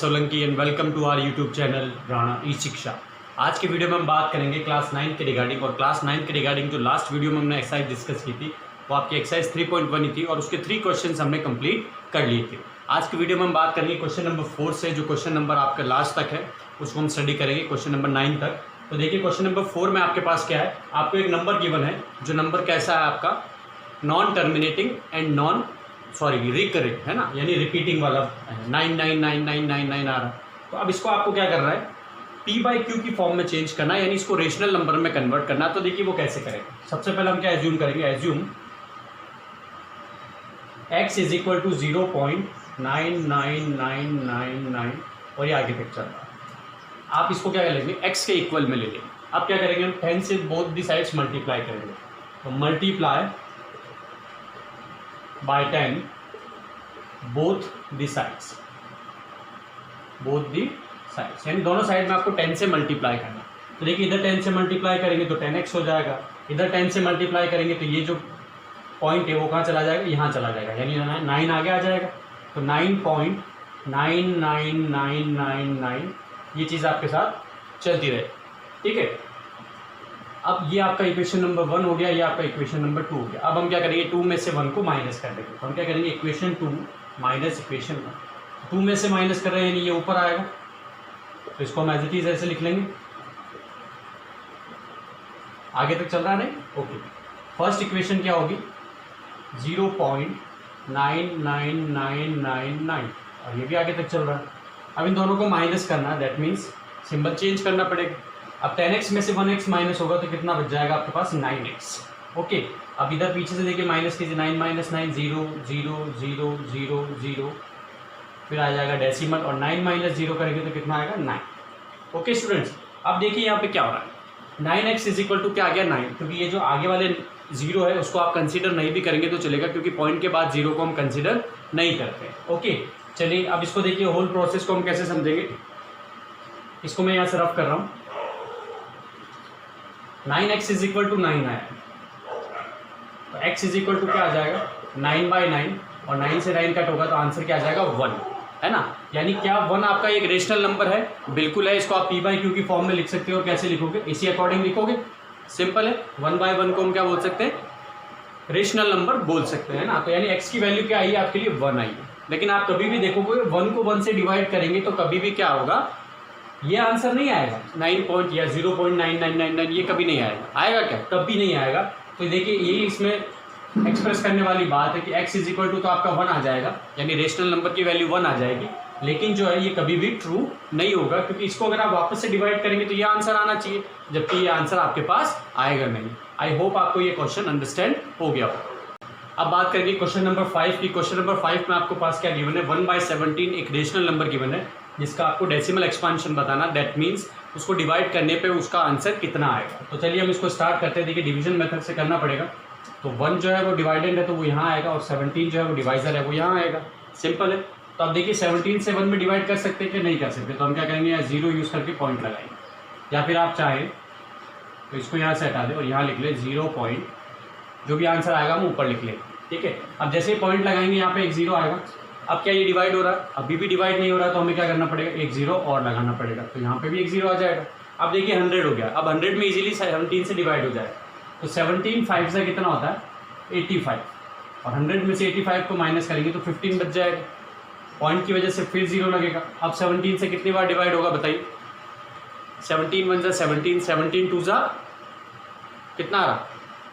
Solanki and welcome to our YouTube channel Rana E Shiksha. आज के video में हम बात करेंगे क्लास 9 के रिगार्डिंग। और क्लास 9 के रिगार्डिंग जो लास्ट वीडियो में हमने एक्सरसाइज डिस्कस की थी वो आपकी एक्सरसाइज 3.1 ही थी और उसके 3 क्वेश्चंस हमने कंप्लीट कर लिए थे। आज की वीडियो में हम बात करेंगे क्वेश्चन नंबर 4 से, जो क्वेश्चन नंबर आपका लास्ट तक है उसको हम स्टडी करेंगे क्वेश्चन नंबर 9 तक। तो देखिए क्वेश्चन नंबर 4 में आपके पास क्या है, आपको एक नंबर गिवन है जो नंबर कैसा है आपका नॉन टर्मिनेटिंग एंड रिकरिंग है ना, यानी रिपीटिंग वाला 999999 आ रहा है। तो अब इसको आपको क्या करना है, p/q की फॉर्म में चेंज करना है, यानी इसको रेशनल नंबर में कन्वर्ट करना है। तो देखिए वो कैसे करेंगे। सबसे पहले हम क्या एज्यूम करेंगे, assume x is equal to 0.99999 और ये आगे तक चल रहा है। आप इसको क्या कर लेंगे, x के इक्वल में ले लेंगे। अब क्या करेंगे, हम 10 से बोथ दी साइड्स मल्टीप्लाई करेंगे। तो multiply by 10 both the sides, यानी दोनों साइड में आपको 10 से मल्टीप्लाई करना। तो देखिए इधर 10 से मल्टीप्लाई करेंगे तो 10x हो जाएगा, इधर 10 से मल्टीप्लाई करेंगे तो ये जो पॉइंट है वो कहाँ चला जाएगा, यहाँ चला जाएगा, यानी 9 आगे आ जाएगा। तो 9.99999 ये चीज़ आपके साथ चलती रहे, ठीक है। अब ये आपका इक्वेशन नंबर 1 हो गया, ये आपका इक्वेशन नंबर 2 हो गया। अब हम क्या करेंगे, 2 में से 1 को माइनस कर देंगे। तो हम क्या करेंगे, इक्वेशन 2 माइनस इक्वेशन 1। 2 में से माइनस कर रहे हैं यानी ये ऊपर आएगा, तो इसको हम एज इट इज ऐसे लिख लेंगे। आगे तक चल रहा है नहीं, ओके। फर्स्ट इक्वेशन क्या होगी, 0.99999 और ये भी आगे तक चल रहा है। अब इन दोनों को माइनस करना है, दैट मीन्स सिंबल चेंज करना पड़ेगा। अब 10x में से 1x माइनस होगा तो कितना बच जाएगा आपके पास, 9x, ओके। अब इधर पीछे से देखिए माइनस कीजिए, 9 - 9 0 0 0 0 0, फिर आ जाएगा डेसिमल और 9 - 0 करेंगे तो कितना आएगा, 9, ओके स्टूडेंट्स। अब देखिए यहाँ पे क्या हो रहा है, 9x इज इक्वल टू क्या आ गया, 9, क्योंकि ये जो आगे वाले 0 है उसको आप कंसीडर नहीं भी करेंगे तो चलेगा, क्योंकि पॉइंट के बाद 0 को हम कंसीडर नहीं करते, ओके। चलिए अब इसको देखिए, होल प्रोसेस को हम कैसे समझेंगे, इसको मैं यहाँ से रफ कर रहा हूँ। 9x इज इक्वल टू 9 आया, तो x इज इक्वल टू क्या आ जाएगा, 9/9 और 9 से 9 कट होगा तो आंसर क्या आ जाएगा, 1, है ना। यानी क्या 1 आपका एक रेशनल नंबर है, बिल्कुल है। इसको आप p/q की फॉर्म में लिख सकते हो। और कैसे लिखोगे, इसी अकॉर्डिंग लिखोगे, सिंपल है। 1/1 को हम क्या बोल सकते हैं, रेशनल नंबर बोल सकते हैं ना। तो यानी x की वैल्यू क्या आई है आपके लिए, 1 आई है। लेकिन आप कभी भी देखोगे 1 को 1 से डिवाइड करेंगे तो कभी भी क्या होगा, ये आंसर नहीं आएगा 9 पॉइंट या 0.9999, ये कभी नहीं आएगा। आएगा क्या, कभी नहीं आएगा। तो देखिए यही इसमें एक्सप्रेस करने वाली बात है कि x इज इक्वल टू तो आपका 1 आ जाएगा, यानी रेशनल नंबर की वैल्यू 1 आ जाएगी। लेकिन जो है ये कभी भी ट्रू नहीं होगा, क्योंकि इसको अगर आप वापस से डिवाइड करेंगे तो ये आंसर आना चाहिए, जबकि ये आंसर आपके पास आएगा नहीं। आई होप आपको ये क्वेश्चन अंडरस्टैंड हो गया हो। अब बात करेंगे क्वेश्चन नंबर 5 की। क्वेश्चन नंबर 5 में आपको पास क्या गिवन है, 1/17 एक रेशनल नंबर गिवन है जिसका आपको डेसिमल एक्सपांशन बताना। दैट मीन्स उसको डिवाइड करने पे उसका आंसर कितना आएगा। तो चलिए हम इसको स्टार्ट करते हैं। देखिए डिवीजन मेथड से करना पड़ेगा। तो 1 जो है वो डिवाइडेंड है तो वो यहाँ आएगा, और 17 जो है वो डिवाइजर है वो यहाँ आएगा, सिंपल है। तो अब देखिए 17 से 1 में डिवाइड कर सकते हैं कि नहीं कर सकते, तो हम क्या करेंगे, यहाँ 0 यूज़ करके पॉइंट लगाएंगे, या फिर आप चाहें तो इसको यहाँ से हटा दें और यहाँ लिख लें 0 पॉइंट, जो भी आंसर आएगा हम ऊपर लिख लेंगे, ठीक है। अब जैसे ही पॉइंट लगाएंगे यहाँ पे एक 0 आएगा। अब क्या ये डिवाइड हो रहा है, अभी भी डिवाइड नहीं हो रहा, तो हमें क्या करना पड़ेगा, एक 0 और लगाना पड़ेगा, तो यहाँ पे भी एक 0 आ जाएगा। अब देखिए 100 हो गया। अब 100 में इजीली 17 से डिवाइड हो जाएगा, तो 17 5 से कितना होता है, 85, और 100 में से 85 को माइनस करेंगे तो 15 बच जाएगा। पॉइंट की वजह से फिर 0 लगेगा। अब 17 से कितनी बार डिवाइड होगा बताइए, 17 1 जा 17, 17 2 जा कितना आ रहा,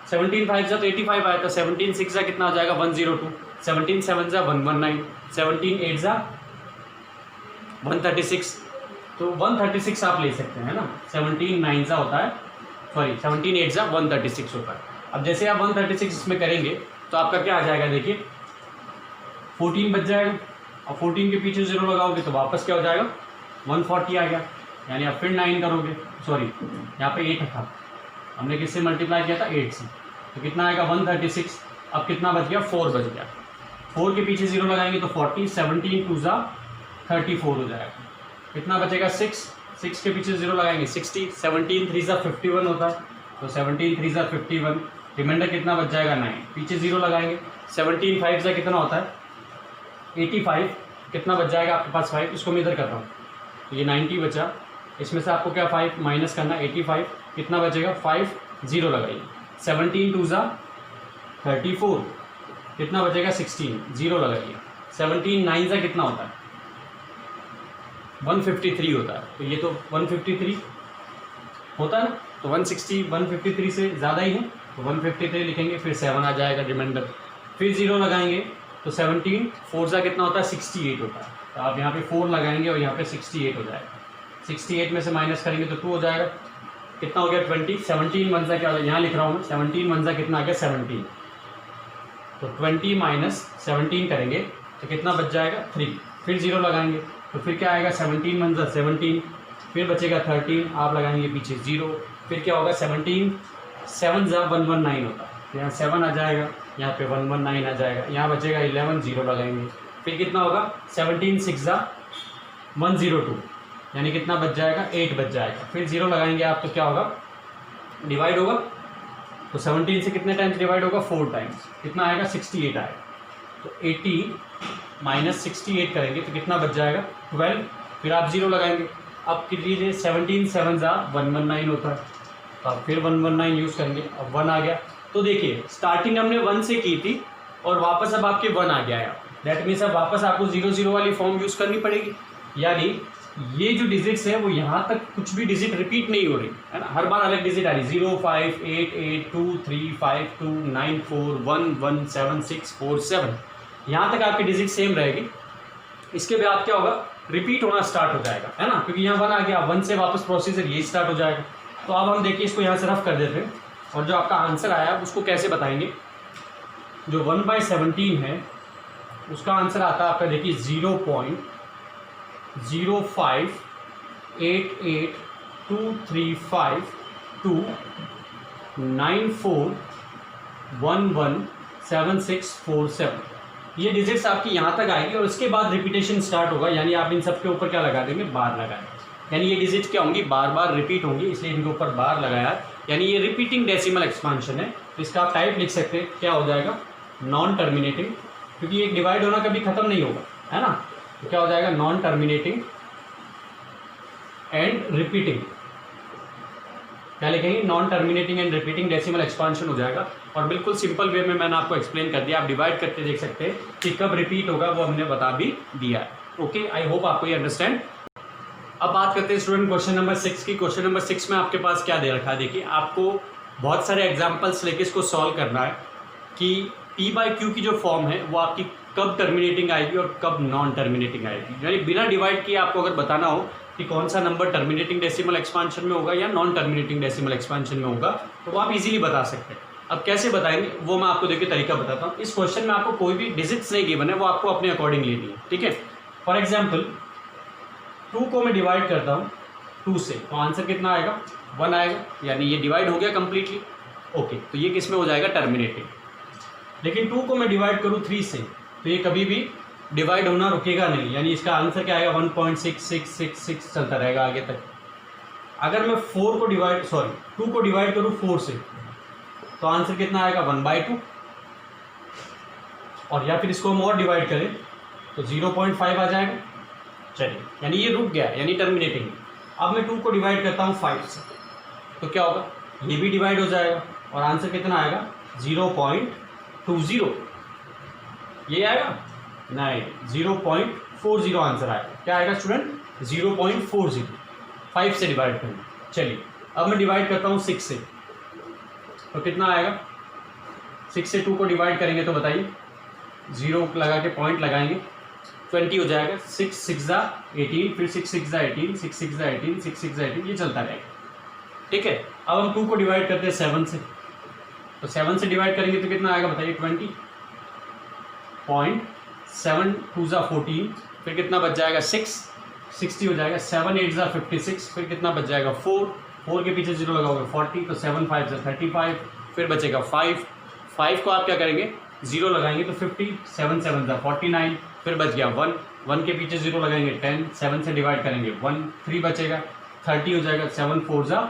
17 5 जा तो 85 आया, तो 17 6 जा कितना हो जाएगा, 102, 17 7 जा 119, 17 8 जा 136, तो 136 आप ले सकते हैं ना। 17 9 जा होता है, 17 8 जा 136 होता है। अब जैसे आप 136 इसमें करेंगे तो आपका क्या आ जाएगा, देखिए 14 बच जाएगा, और 14 के पीछे 0 लगाओगे तो वापस क्या हो जाएगा, 140 आ गया। यानी अब फिर 9 करोगे, सॉरी यहाँ पे 8 था, हमने किससे मल्टीप्लाई किया था, 8 से, तो कितना आएगा 136। अब कितना बच गया, 4 बच गया। 4 के पीछे 0 लगाएंगे तो 40, 17 2 जा 34 हो जाएगा। कितना बचेगा, 6 के पीछे 0 लगाएंगे 60, 17 3 जा 51 होता है, तो 17 3 जा 51, रिमाइंडर कितना बच जाएगा, 9, पीछे 0 लगाएंगे। 17 5 जा कितना होता है, 85, कितना बच जाएगा आपके पास 5, इसको मैं इधर कर रहा हूँ, ये 90 बचा, इसमें से आपको क्या 5 माइनस करना 85, कितना बचेगा 5, 0 लगाइए, 17 2 ज़ा 34, कितना बचेगा 16, 0 लगाइए, 17 9 ज़ा कितना होता है 153 होता है, तो ये तो 153 होता है ना, तो 153 से ज़्यादा ही है, तो 153 लिखेंगे, फिर 7 आ जाएगा रिमाइंडर, फिर 0 लगाएंगे, तो 17 4 ज़ा कितना होता है 68 होता है, तो आप यहाँ पे 4 लगाएंगे और यहाँ पे 68 हो जाएगा, 68 में से माइनस करेंगे तो 2 हो जाएगा, कितना हो गया 20, 17 1 ज़ा क्या होगा, यहाँ लिख रहा हूँ मैं 17 1 ज़ा कितना आ गया 17, तो 20 माइनस 17 करेंगे तो कितना बच जाएगा 3, फिर 0 लगाएंगे तो फिर क्या आएगा 17 1 ज़ा 17, फिर बचेगा 13, आप लगाएंगे पीछे 0, फिर क्या होगा 17 7 ज़ा 119 होता है, तो यहाँ 7 आ जाएगा, यहाँ पे 119 आ जाएगा, यहाँ बचेगा 11, 0 लगाएंगे, फिर कितना होगा 17 6 ज़ा 102, यानी कितना बच जाएगा 8 बच जाएगा, फिर 0 लगाएंगे आप, तो क्या होगा डिवाइड होगा, तो 17 से कितने टाइम्स डिवाइड होगा 4 टाइम्स, कितना आएगा 68 आएगा, तो 80 माइनस 68 करेंगे तो कितना बच जाएगा 12, फिर आप 0 लगाएंगे, अब कीजिए 17 7 ज़ा 119 होता है, तो आप फिर 119 यूज़ करेंगे, अब 1 आ गया, तो देखिए स्टार्टिंग हमने 1 से की थी और वापस अब आपके 1 आ गया है, दैट मीन्स अब वापस आपको 0 0 वाली फॉर्म यूज़ करनी पड़ेगी, यानी ये जो डिजिट्स है वो यहाँ तक कुछ भी डिजिट रिपीट नहीं हो रही है ना, हर बार अलग डिजिट आ रही, 0 5 8 8 2 3 5 2 9 4 1 1 7 6 4 7, यहाँ तक आपकी डिजिट सेम रहेगी, इसके बाद क्या होगा रिपीट होना स्टार्ट हो जाएगा, है ना, क्योंकि यहाँ 1 आ गया, 1 से वापस प्रोसीजर ये स्टार्ट हो जाएगा। तो अब हम देखिए इसको यहाँ से रफ कर देते हैं और जो आपका आंसर आया उसको कैसे बताएंगे। जो 1/17 है उसका आंसर आता है आपका देखिए 0.058823529411767, ये डिजिट्स आपकी यहाँ तक आएगी और इसके बाद रिपीटेशन स्टार्ट होगा, यानी आप इन सब के ऊपर क्या लगा देंगे बार लगाएंगे, यानी ये डिजिट क्या होंगी बार बार रिपीट होंगी, इसलिए इनके ऊपर बार लगाया, यानी ये रिपीटिंग डेसिमल एक्सपांशन है। तो इसका आप टाइप लिख सकते हैं, क्या हो जाएगा नॉन टर्मिनेटिंग, क्योंकि ये डिवाइड होना कभी खत्म नहीं होगा, है ना, तो क्या हो जाएगा नॉन टर्मिनेटिंग एंड रिपीटिंग, क्या लिखेंगे non terminating and repeating decimal expansion हो जाएगा। और बिल्कुल सिंपल वे में मैंने आपको एक्सप्लेन कर दिया, आप डिवाइड करके देख सकते हैं कि कब रिपीट होगा, वो हमने बता भी दिया है। ओके, आई होप आपको ये अंडरस्टैंड। अब बात करते हैं स्टूडेंट क्वेश्चन नंबर 6 की। क्वेश्चन नंबर 6 में आपके पास क्या दे रखा है, देखिए आपको बहुत सारे एग्जाम्पल्स लेके इसको सॉल्व करना है कि P/Q की जो फॉर्म है वो आपकी कब टर्मिनेटिंग आएगी और कब नॉन टर्मिनेटिंग आएगी, यानी बिना डिवाइड किए आपको अगर बताना हो कि कौन सा नंबर टर्मिनेटिंग डेसिमल एक्सपांशन में होगा या नॉन टर्मिनेटिंग डेसिमल एक्सपांशन में होगा, तो वो आप इजीली बता सकते हैं। अब कैसे बताएंगे वो मैं आपको देखिए तरीका बताता हूँ। इस क्वेश्चन में आपको कोई भी डिजिट्स नहीं गिवन है, वो आपको अपने अकॉर्डिंग लेनी है, ठीक है। फॉर एग्जाम्पल 2 को मैं डिवाइड करता हूँ 2 से, तो आंसर कितना आएगा 1 आएगा, यानी ये डिवाइड हो गया कम्प्लीटली। ओके, तो ये किस में हो जाएगा टर्मिनेटिंग। लेकिन 2 को मैं डिवाइड करूँ 3 से, तो ये कभी भी डिवाइड होना रुकेगा नहीं, यानी इसका आंसर क्या आएगा 1.6666 चलता रहेगा आगे तक। अगर मैं 2 को डिवाइड करूँ 4 से, तो आंसर कितना आएगा 1/2, और या फिर इसको हम और डिवाइड करें तो 0.5 आ जाएगा। चलिए, यानी ये रुक गया, यानी टर्मिनेटिंग। अब मैं 2 को डिवाइड करता हूँ 5 से, तो क्या होगा ये भी डिवाइड हो जाएगा और आंसर कितना आएगा 0.20, ये आएगा नहीं 0.40 आंसर आएगा। क्या आएगा स्टूडेंट 0.40, 5 से डिवाइड करना। चलिए, अब मैं डिवाइड करता हूँ 6 से, तो कितना आएगा 6 से 2 को डिवाइड करेंगे तो बताइए, 0 लगा के पॉइंट लगाएंगे 20 हो जाएगा। 6 6 ज़ा 18, फिर 6 6 ज़ा 18, 6 6 ज़ा 18, 6 6 ज़ा 18, ये चलता रहेगा, ठीक है। अब हम 2 को डिवाइड करते हैं 7 से, तो 7 से डिवाइड करेंगे तो कितना आएगा बताइए 20.7 2 ज़ा 14, फिर कितना बच जाएगा 60 हो जाएगा। 7 8 ज़ा 56, फिर कितना बच जाएगा 4 के पीछे 0 लगाओगे 40, तो 7 5 ज़ा 35, फिर बचेगा 5 को आप क्या करेंगे 0 लगाएंगे तो 50, 7 7 ज़ा 49, फिर बच गया 1 के पीछे 0 लगाएंगे 10, 7 से डिवाइड करेंगे 1, 3 बचेगा 30 हो जाएगा। 7 4 ज़ा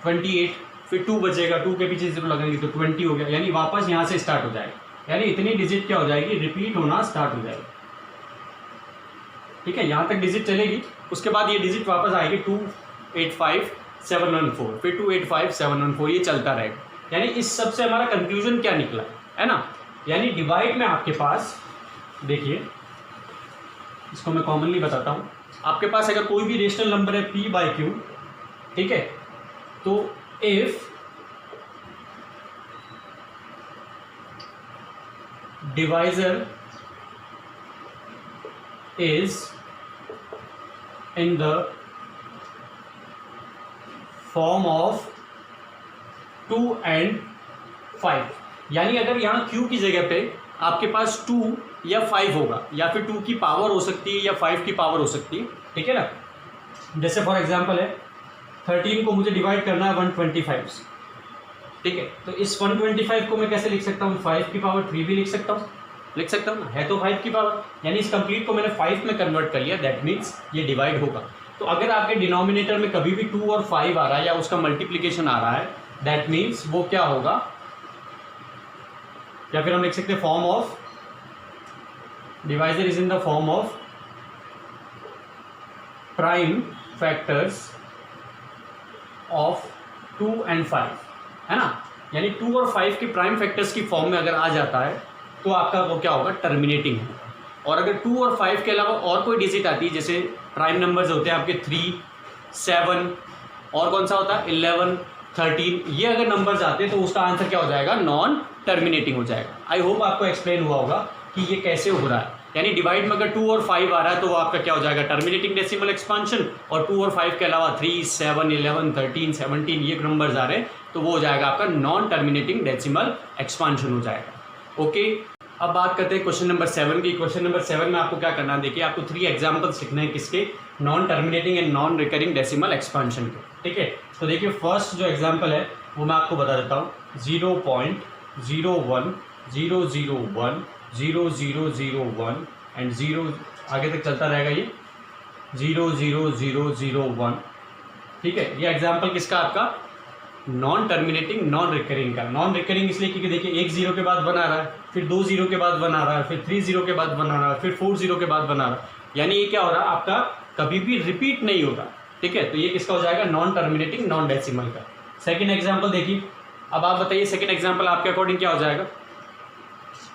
28, फिर 2 बचेगा, 2 के पीछे 0 लगाएंगे तो 20 हो गया, यानी वापस यहाँ से स्टार्ट हो जाएगा, यानी इतनी डिजिट क्या हो जाएगी रिपीट होना स्टार्ट हो जाएगी। ठीक है, यहाँ तक डिजिट चलेगी, उसके बाद ये डिजिट वापस आएगी 285714, फिर 285714, ये चलता रहेगा। यानी इस सब से हमारा कंक्लूजन क्या निकला है ना, यानी डिवाइड में आपके पास देखिए, इसको मैं कॉमनली बताता हूँ, आपके पास अगर कोई भी रेशनल नंबर है p बाई क्यू, ठीक है, तो if divisor is in the form of 2 and 5, यानी अगर यहाँ q की जगह पे आपके पास 2 या 5 होगा, या फिर 2 की पावर हो सकती है या 5 की पावर हो सकती है, ठीक है ना। जैसे फॉर एग्जांपल है 13 को मुझे डिवाइड करना है 125 से, ठीक है, तो इस 125 को मैं कैसे लिख सकता हूँ, 5 की पावर 3 भी लिख सकता हूँ ना, है तो 5 की पावर, यानी इस कंप्लीट को मैंने 5 में कन्वर्ट कर लिया, दैट मीन्स ये डिवाइड होगा। तो अगर आपके डिनोमिनेटर में कभी भी 2 और 5 आ रहा है या उसका मल्टीप्लिकेशन आ रहा है, दैट मीन्स वो क्या होगा, या फिर हम लिख सकते हैं form of divisor is in the form of prime factors of 2 and 5, है ना, यानी 2 और 5 के प्राइम फैक्टर्स की फॉर्म में अगर आ जाता है तो आपका वो क्या होगा, टर्मिनेटिंग है। और अगर 2 और 5 के अलावा और कोई डिजिट आती है, जैसे प्राइम नंबर्स होते हैं आपके 3, 7 और कौन सा होता है 11, 13, ये अगर नंबर्स आते हैं तो उसका आंसर क्या हो जाएगा, नॉन टर्मिनेटिंग हो जाएगा। आई होप आपको एक्सप्लेन हुआ होगा कि ये कैसे हो रहा है, यानी डिवाइड में अगर 2 और 5 आ रहा है तो वो आपका क्या हो जाएगा, टर्मिनेटिंग डेसिमल एक्सपांशन, और 2 और 5 के अलावा 3, 7, 11, 13, 17 ये नंबर्स आ रहे हैं तो वो हो जाएगा आपका नॉन टर्मिनेटिंग डेसिमल एक्सपांशन हो जाएगा। ओके, अब बात करते हैं क्वेश्चन नंबर 7 की। क्वेश्चन नंबर 7 में आपको क्या करना है, देखिए आपको 3 एग्जांपल्स लिखने हैं, किसके, non terminating and non recurring decimal expansion के, ठीक है। तो देखिए फर्स्ट जो एग्जांपल है वो मैं आपको बता देता हूँ, 0.010010001 एंड 0 आगे तक चलता रहेगा, ये 00001, ठीक है। ये एग्जाम्पल किसका, आपका नॉन टर्मिनेटिंग नॉन रिकरिंग का। नॉन रिकरिंग इसलिए क्योंकि देखिए 1 0 के बाद 1 आ रहा है, फिर 2 0 के बाद 1 आ रहा है, फिर 3 0 के बाद 1 आ रहा है, फिर 4 0 के बाद 1 आ रहा है, यानी ये क्या हो रहा है, आपका कभी भी रिपीट नहीं होगा, ठीक है। तो ये किसका हो जाएगा, नॉन टर्मिनेटिंग नॉन डेसिमल का। सेकेंड एग्जाम्पल देखिए, अब आप बताइए सेकेंड एग्जाम्पल आपके अकॉर्डिंग क्या हो जाएगा,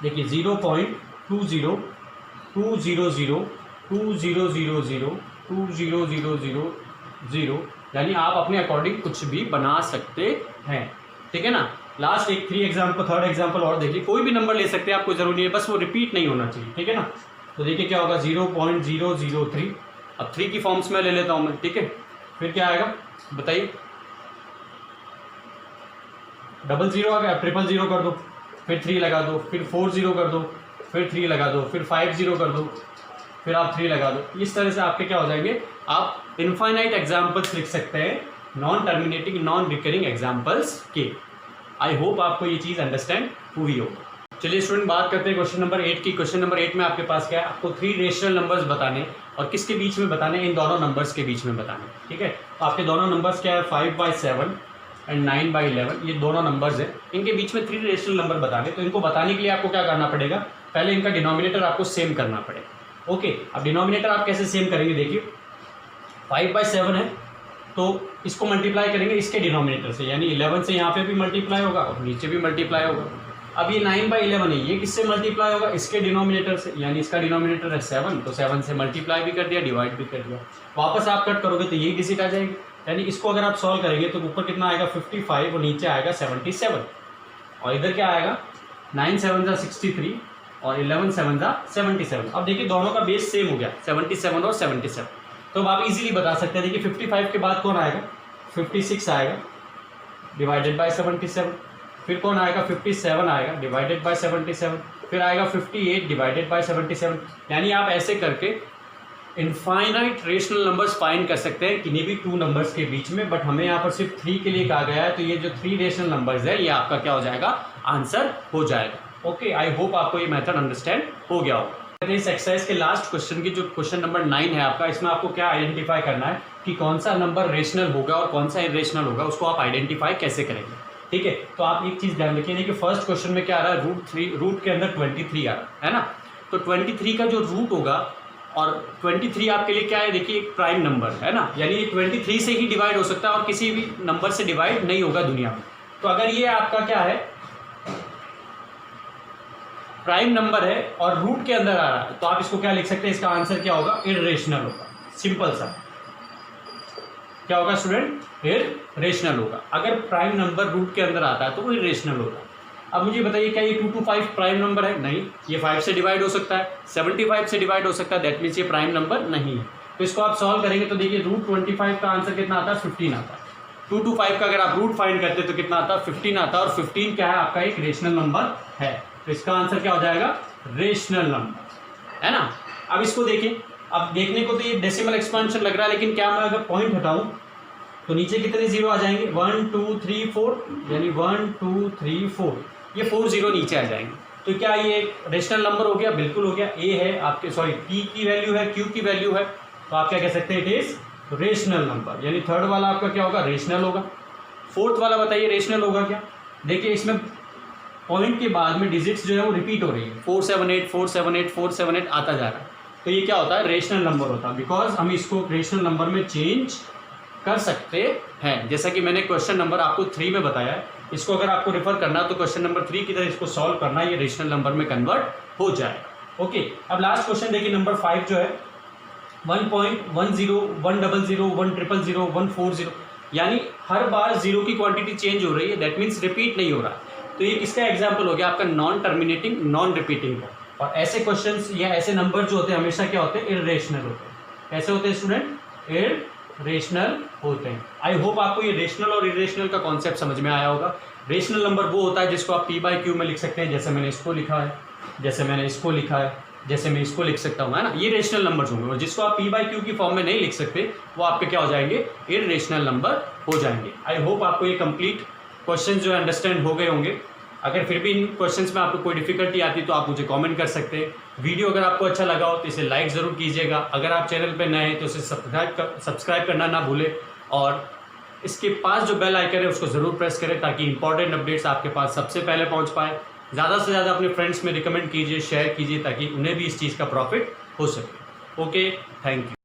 देखिए 0.2020020002000 यानी आप अपने अकॉर्डिंग कुछ भी बना सकते हैं, ठीक है ना। लास्ट एक थर्ड एग्जाम्पल और देखिए, कोई भी नंबर ले सकते हैं, आपको जरूरी नहीं है, बस वो रिपीट नहीं होना चाहिए, ठीक है ना। तो देखिए क्या होगा, 0.003, अब 3 की फॉर्म्स में ले लेता हूँ मैं, ठीक है। फिर क्या आएगा बताइए, 00 आ गया, 000 कर दो, फिर 3 लगा दो, फिर 40 कर दो, फिर 3 लगा दो, फिर 50 कर दो, फिर आप 3 लगा दो। इस तरह से आपके क्या हो जाएंगे, आप इनफाइनाइट एग्जाम्पल्स लिख सकते हैं non terminating non recurring examples के। आई होप आपको ये चीज़ अंडरस्टैंड हुई हो। चलिए स्टूडेंट, बात करते हैं क्वेश्चन नंबर 8 की। क्वेश्चन नंबर 8 में आपके पास क्या है, आपको 3 रेशनल नंबर्स बताने, और किसके बीच में बताने, इन दोनों नंबर्स के बीच में बताने, ठीक है। तो आपके दोनों नंबर्स क्या है, 5/7 एंड 9/11, ये दोनों नंबर्स हैं, इनके बीच में 3 रेशनल नंबर बताने। तो इनको बताने के लिए आपको क्या करना पड़ेगा, पहले इनका डिनोमिनेटर आपको सेम करना पड़ेगा। ओके, अब डिनोमिनेटर आप कैसे सेम करेंगे, देखिए 5/7 है तो इसको मल्टीप्लाई करेंगे इसके डिनोमिनेटर से, यानी 11 से यहाँ पे भी मल्टीप्लाई होगा और नीचे भी मल्टीप्लाई होगा। अब ये 9/11 है, ये किससे मल्टीप्लाई होगा, इसके डिनोमिनेटर से, यानी इसका डिनोमिनेटर है 7, तो 7 से मल्टीप्लाई भी कर दिया, डिवाइड भी कर दिया। वापस आप कट करोगे तो यही डिजिट आ जाएगी, यानी इसको अगर आप सॉल्व करेंगे तो ऊपर कितना आएगा 55 और नीचे आएगा 77, और इधर क्या आएगा 9 7 जा 63 और 11 7 जा 77। अब देखिए दोनों का बेस सेम हो गया 77 और 77, तो अब आप इजीली बता सकते हैं। देखिए 55 के बाद कौन आएगा, 56 आएगा डिवाइडेड बाय 77, फिर कौन आएगा 57 आएगा डिवाइडेड बाय 77, फिर आएगा 58 डिवाइडेड बाय 77। यानी आप ऐसे करके इनफाइनाइट रेशनल नंबर्स फाइंड कर सकते हैं किन्हीं भी 2 नंबर्स के बीच में, बट हमें यहाँ पर सिर्फ 3 के लिए कहा गया है, तो ये जो 3 रेशनल नंबर्स है ये आपका क्या हो जाएगा, आंसर हो जाएगा। ओके, आई होप आपको ये मेथड अंडरस्टैंड हो गया हो। इस एक्सरसाइज के लास्ट क्वेश्चन की जो क्वेश्चन नंबर 9 है आपका, इसमें आपको क्या आइडेंटिफाई करना है कि कौन सा नंबर रेशनल होगा और कौन सा इरेशनल होगा, उसको आप आइडेंटिफाई कैसे करेंगे, ठीक है। तो आप एक चीज़ ध्यान रखिए कि फर्स्ट क्वेश्चन में क्या आ रहा है, रूट के अंदर 23 आ रहा है ना, तो 23 का जो रूट होगा और 23 आपके लिए क्या है, देखिए एक प्राइम नंबर है ना, यानी ये 23 से ही डिवाइड हो सकता है और किसी भी नंबर से डिवाइड नहीं होगा दुनिया में। तो अगर ये आपका क्या है प्राइम नंबर है और रूट के अंदर आ रहा है तो आप इसको क्या लिख सकते हैं, इसका आंसर क्या होगा, इर्रेशनल होगा। सिंपल सा क्या होगा स्टूडेंट, इर्रेशनल होगा। अगर प्राइम नंबर रूट के अंदर आता है तो वो इर्रेशनल होगा। अब मुझे बताइए क्या ये 2 to 5 प्राइम नंबर है, नहीं, ये 5 से डिवाइड हो सकता है, 75 से डिवाइड हो सकता है, दैट मीन्स ये प्राइम नंबर नहीं है। तो इसको आप सॉल्व करेंगे तो देखिए रूट 25 का आंसर कितना आता है, 15 आता है। 2 to 5 का अगर आप रूट फाइंड करते तो कितना आता है, 15 आता है, और 15 क्या है आपका एक रेशनल नंबर है। तो इसका आंसर क्या हो जाएगा, रेशनल नंबर, है ना। अब इसको देखिए, अब देखने को तो ये डेसिमल एक्सपेंशन लग रहा है, लेकिन क्या मैं अगर पॉइंट हटाऊं तो नीचे कितने जीरो आ जाएंगे, 1 2 3 4, यानी 1 2 3 4, ये 4 जीरो नीचे आ जाएंगे। तो क्या ये रेशनल नंबर हो गया, बिल्कुल हो गया। ए है आपके, सॉरी पी की वैल्यू है, क्यू की वैल्यू है, तो आप क्या कह सकते हैं, इट इज रेशनल नंबर, यानी थर्ड वाला आपका क्या होगा, रेशनल होगा। फोर्थ वाला बताइए रेशनल होगा क्या, देखिए इसमें पॉइंट के बाद में डिजिट्स जो है वो रिपीट हो रही है, 478 478 478 आता जा रहा है, तो ये क्या होता है, रेशनल नंबर होता है, बिकॉज हम इसको रेशनल नंबर में चेंज कर सकते हैं। जैसा कि मैंने क्वेश्चन नंबर आपको 3 में बताया है, इसको अगर आपको रेफर करना तो क्वेश्चन नंबर 3 की तरह इसको सॉल्व करना, ये रेशनल नंबर में कन्वर्ट हो जाएगा। ओके, अब लास्ट क्वेश्चन देखिए नंबर 5 जो है 1.10 100 100 140, यानी हर बार जीरो की क्वांटिटी चेंज हो रही है, दैट मीन्स रिपीट नहीं हो रहा। तो ये किसका एग्जाम्पल हो गया आपका, नॉन टर्मिनेटिंग नॉन रिपीटिंग का। और ऐसे क्वेश्चंस या ऐसे नंबर जो होते हैं हमेशा क्या होते हैं, इर्रेशनल होते हैं। कैसे होते हैं स्टूडेंट, इर्रेशनल होते हैं। आई होप आपको ये रेशनल और इरेशनल का कॉन्सेप्ट समझ में आया होगा। रेशनल नंबर वो होता है जिसको आप p/q में लिख सकते हैं, जैसे मैंने इसको लिखा है, जैसे मैंने इसको लिखा है, जैसे मैं इसको लिख सकता हूँ, है ना, ये रेशनल नंबर्स होंगे। और जिसको आप p/q की फॉर्म में नहीं लिख सकते वो आपके क्या हो जाएंगे, इर्रेशनल नंबर हो जाएंगे। आई होप आपको ये कंप्लीट क्वेश्चन जो है अंडरस्टैंड हो गए होंगे। अगर फिर भी इन क्वेश्चंस में आपको कोई डिफिकल्टी आती तो आप मुझे कमेंट कर सकते हैं। वीडियो अगर आपको अच्छा लगा हो तो इसे लाइक ज़रूर कीजिएगा। अगर आप चैनल पर नए हैं तो इसे सब्सक्राइब करना ना भूलें, और इसके पास जो बेल आइकन है उसको ज़रूर प्रेस करें ताकि इंपॉर्टेंट अपडेट्स आपके पास सबसे पहले पहुंच पाए। ज़्यादा से ज़्यादा अपने फ्रेंड्स में रिकमेंड कीजिए, शेयर कीजिए, ताकि उन्हें भी इस चीज़ का प्रॉफिट हो सके। Okay, thank you.